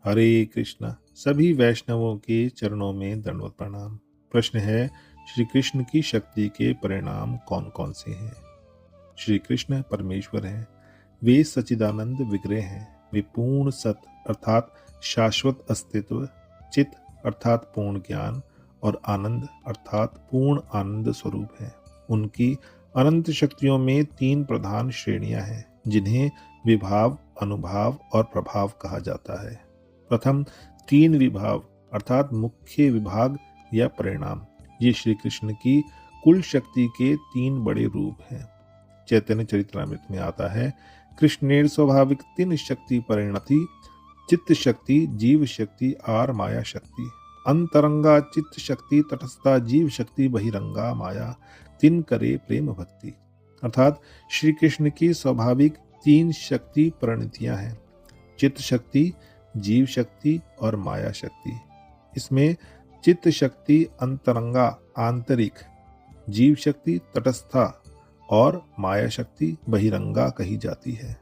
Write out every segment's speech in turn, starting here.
हरे कृष्णा। सभी वैष्णवों के चरणों में दंडवत प्रणाम। प्रश्न है, श्री कृष्ण की शक्ति के परिणाम कौन कौन से हैं? श्री कृष्ण परमेश्वर हैं। वे सच्चिदानंद विग्रह हैं। वे पूर्ण सत अर्थात शाश्वत अस्तित्व, चित अर्थात पूर्ण ज्ञान और आनंद अर्थात पूर्ण आनंद स्वरूप हैं। उनकी अनंत शक्तियों में 3 प्रधान श्रेणियां हैं, जिन्हें विभाव, अनुभाव और प्रभाव कहा जाता है। प्रथम 3 विभाव अर्थात मुख्य विभाग या परिणाम, ये श्री कृष्ण की कुल शक्ति के 3 बड़े रूप हैं। चैतन्य चरितमृत में आता है, कृष्णेर स्वाभाविक 3 शक्ति परिणति, चित्त शक्ति, जीव शक्ति और माया शक्ति। अंतरंगा चित्त शक्ति, तटस्था जीव शक्ति, बहिरंगा माया, 3 करे प्रेम भक्ति। अर्थात श्री कृष्ण की स्वाभाविक 3 शक्ति परिणतियां हैं, चित्त शक्ति, जीव शक्ति और माया शक्ति। इसमें चित्त शक्ति अंतरंगा आंतरिक, जीव शक्ति तटस्था और माया शक्ति बहिरंगा कही जाती है।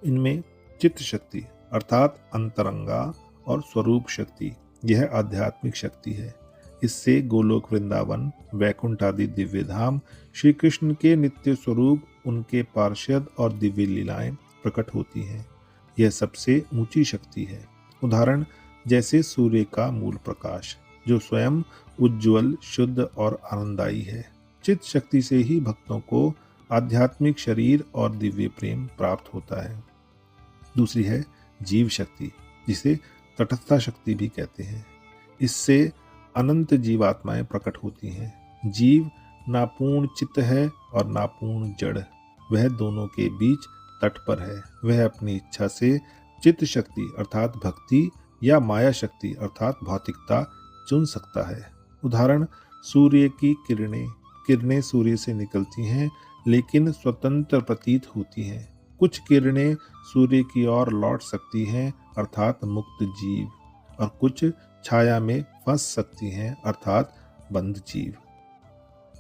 इनमें चित्त शक्ति अर्थात अंतरंगा और स्वरूप शक्ति, यह आध्यात्मिक शक्ति है। इससे गोलोक वृंदावन, वैकुंठ आदि दिव्य धाम, श्री कृष्ण के नित्य स्वरूप, उनके पार्षद और दिव्य लीलाएं प्रकट होती हैं। यह सबसे ऊंची शक्ति है। उदाहरण जैसे सूर्य का मूल प्रकाश, जो स्वयं उज्ज्वल, शुद्ध और आनंददायी है। चित्त शक्ति से ही भक्तों को आध्यात्मिक शरीर और दिव्य प्रेम प्राप्त होता है। दूसरी है जीव शक्ति, जिसे तटस्था शक्ति भी कहते हैं। इससे अनंत जीवात्माएं प्रकट होती हैं। जीव ना पूर्ण चित्त है और ना पूर्ण जड़, वह दोनों के बीच तट पर है। वह अपनी इच्छा से चित्त शक्ति अर्थात भक्ति या माया शक्ति अर्थात भौतिकता चुन सकता है। उदाहरण सूर्य की किरणें सूर्य से निकलती हैं, लेकिन स्वतंत्र प्रतीत होती हैं। कुछ किरणें सूर्य की ओर लौट सकती हैं अर्थात मुक्त जीव, और कुछ छाया में फंस सकती हैं अर्थात बंध जीव।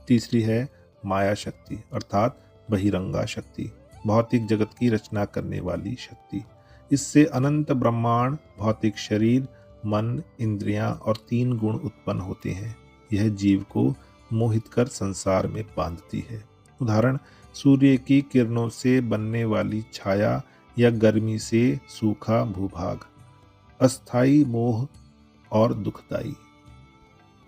तीसरी है माया शक्ति अर्थात बहिरंगा शक्ति, भौतिक जगत की रचना करने वाली शक्ति। इससे अनंत ब्रह्मांड, भौतिक शरीर, मन, इंद्रियां और 3 गुण उत्पन्न होते हैं। यह जीव को मोहित कर संसार में बांधती है। उदाहरण सूर्य की किरणों से बनने वाली छाया या गर्मी से सूखा भूभाग, अस्थाई मोह और दुखदाई।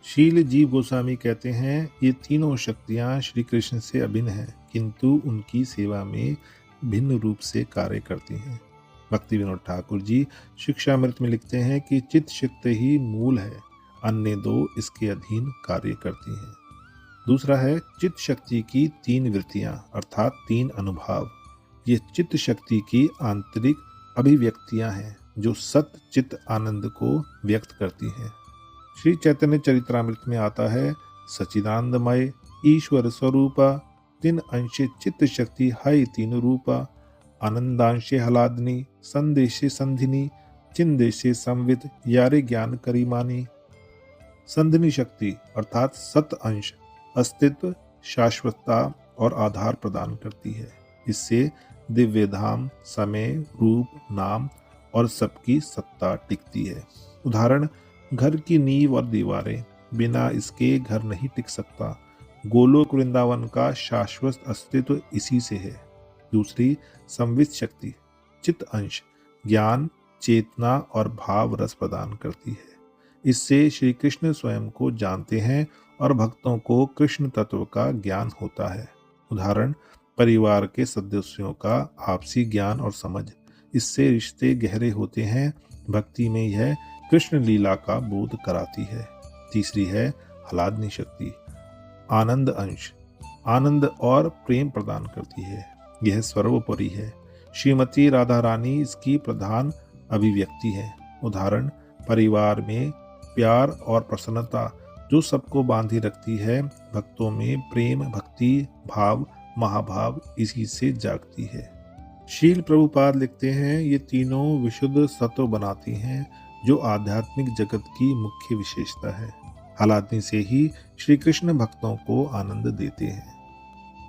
शील जीव गोस्वामी कहते हैं, ये तीनों शक्तियां श्री कृष्ण से अभिन्न हैं, किंतु उनकी सेवा में भिन्न रूप से कार्य करती हैं। भक्ति विनोद ठाकुर जी शिक्षामृत में लिखते हैं कि चित्त शक्ति ही मूल है, अन्य 2 इसके अधीन कार्य करती हैं। दूसरा है चित्त शक्ति की 3 वृत्तियां अर्थात 3 अनुभाव। ये चित्त शक्ति की आंतरिक अभिव्यक्तियां हैं, जो सत चित्त आनंद को व्यक्त करती हैं। श्री चैतन्य चरितमृत में आता है, सच्चिदानंदमय ईश्वर स्वरूपा, 3 अंशे चित्त शक्ति है 3 रूपा, आनंदांशे हलादनी, संदेशे संधिनी, चिन्देशे संवित, यारे ज्ञान करीमानी। संधिनी शक्ति अर्थात सत अंश अस्तित्व, शाश्वतता और आधार प्रदान करती है। इससे दिव्य धाम, समय, रूप, नाम और सबकी सत्ता टिकती है। उदाहरण घर की नींव और दीवारें, बिना इसके घर नहीं टिक सकता। गोलोक वृंदावन का शाश्वत अस्तित्व इसी से है। दूसरी संवित शक्ति चित्त अंश ज्ञान, चेतना और भाव रस प्रदान करती है। इससे श्री कृष्ण स्वयं को जानते हैं और भक्तों को कृष्ण तत्व का ज्ञान होता है। उदाहरण परिवार के सदस्यों का आपसी ज्ञान और समझ, इससे रिश्ते गहरे होते हैं। भक्ति में यह कृष्ण लीला का बोध कराती है। तीसरी है हलादनी शक्ति, आनंद अंश, आनंद और प्रेम प्रदान करती है। यह सर्वोपरि है। श्रीमती राधा रानी इसकी प्रधान अभिव्यक्ति है। उदाहरण परिवार में प्यार और प्रसन्नता जो सबको बांधे रखती है। भक्तों में प्रेम, भक्ति भाव, महाभाव इसी से जागती है। शील प्रभुपाद लिखते हैं, ये तीनों विशुद्ध सत्व बनाती हैं, जो आध्यात्मिक जगत की मुख्य विशेषता है। हालातनी से ही श्री कृष्ण भक्तों को आनंद देते हैं।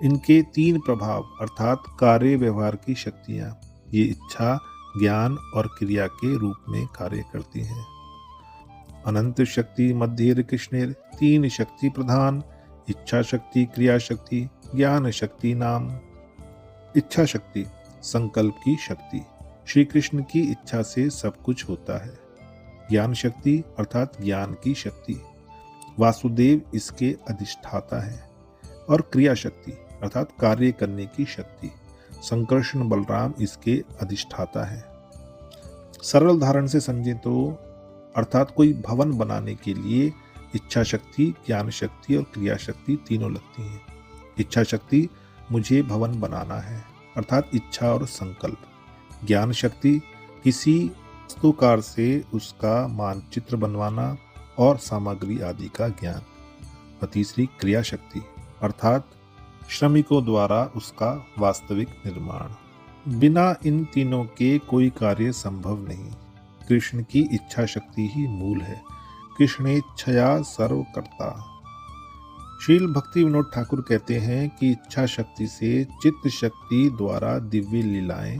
इनके 3 प्रभाव अर्थात कार्य व्यवहार की शक्तियां, ये इच्छा, ज्ञान और क्रिया के रूप में कार्य करती हैं। अनंत शक्ति मध्येर कृष्णेर तीन शक्ति प्रधान, इच्छा शक्ति, क्रिया शक्ति, ज्ञान शक्ति नाम। इच्छा शक्ति संकल्प की शक्ति, श्री कृष्ण की इच्छा से सब कुछ होता है। ज्ञान शक्ति अर्थात ज्ञान की शक्ति, वासुदेव इसके अधिष्ठाता है। और क्रिया शक्ति अर्थात कार्य करने की शक्ति, संकर्षण बलराम इसके अधिष्ठाता है। सरल उदाहरण से समझें तो अर्थात कोई भवन बनाने के लिए इच्छा शक्ति, ज्ञान शक्ति और क्रिया शक्ति तीनों लगती हैं। इच्छा शक्ति मुझे भवन बनाना है अर्थात इच्छा और संकल्प। ज्ञान शक्ति किसी वास्तुकार से उसका मानचित्र बनवाना और सामग्री आदि का ज्ञान। और तीसरी क्रिया शक्ति अर्थात श्रमिकों द्वारा उसका वास्तविक निर्माण। बिना इन तीनों के कोई कार्य संभव नहीं। कृष्ण की इच्छा शक्ति ही मूल है। कृष्णेच्छया सर्व करता। श्रील भक्ति विनोद ठाकुर कहते हैं कि इच्छा शक्ति से चित्त शक्ति द्वारा दिव्य लीलाएं,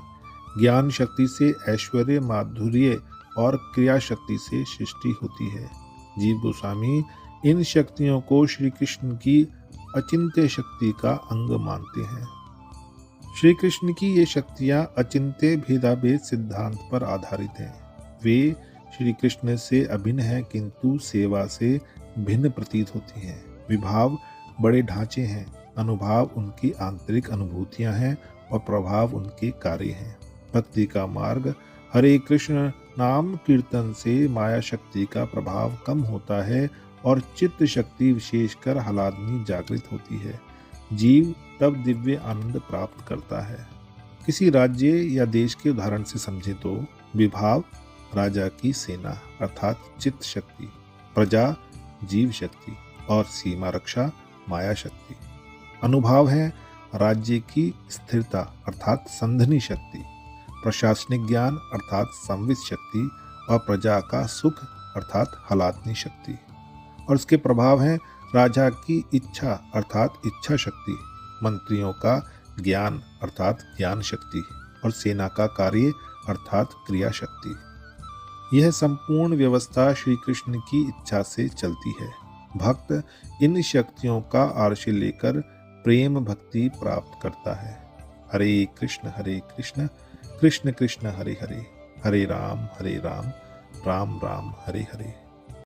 ज्ञान शक्ति से ऐश्वर्य माधुर्य और क्रिया शक्ति से सृष्टि होती है। जीव गोस्वामी इन शक्तियों को श्री कृष्ण की अचिंत्य शक्ति का अंग मानते हैं। श्री कृष्ण की ये शक्तियां अचिंत्य भेदाभेद सिद्धांत पर आधारित हैं। वे श्री कृष्ण से अभिन्न हैं किंतु सेवा से भिन्न प्रतीत होती हैं। विभाव बड़े ढांचे हैं, अनुभाव उनकी आंतरिक अनुभूतियां हैं और प्रभाव उनके कार्य हैं। भक्ति का मार्ग हरे कृष्ण नाम कीर्तन से माया शक्ति का प्रभाव कम होता है और चित्त शक्ति विशेषकर हलादनी जागृत होती है। जीव तब दिव्य आनंद प्राप्त करता है। किसी राज्य या देश के उदाहरण से समझे तो विभाव राजा की सेना अर्थात चित्त शक्ति, प्रजा जीव शक्ति और सीमा रक्षा माया शक्ति। अनुभाव है राज्य की स्थिरता अर्थात संधनी शक्ति, प्रशासनिक ज्ञान अर्थात संवित शक्ति और प्रजा का सुख अर्थात हलादनी शक्ति। और इसके प्रभाव हैं राजा की इच्छा अर्थात इच्छा शक्ति, मंत्रियों का ज्ञान अर्थात ज्ञान शक्ति और सेना का कार्य अर्थात क्रिया शक्ति। यह संपूर्ण व्यवस्था श्री कृष्ण की इच्छा से चलती है। भक्त इन शक्तियों का आश्रय लेकर प्रेम भक्ति प्राप्त करता है। हरे कृष्ण कृष्ण कृष्ण हरे हरे, हरे राम राम राम हरे हरे।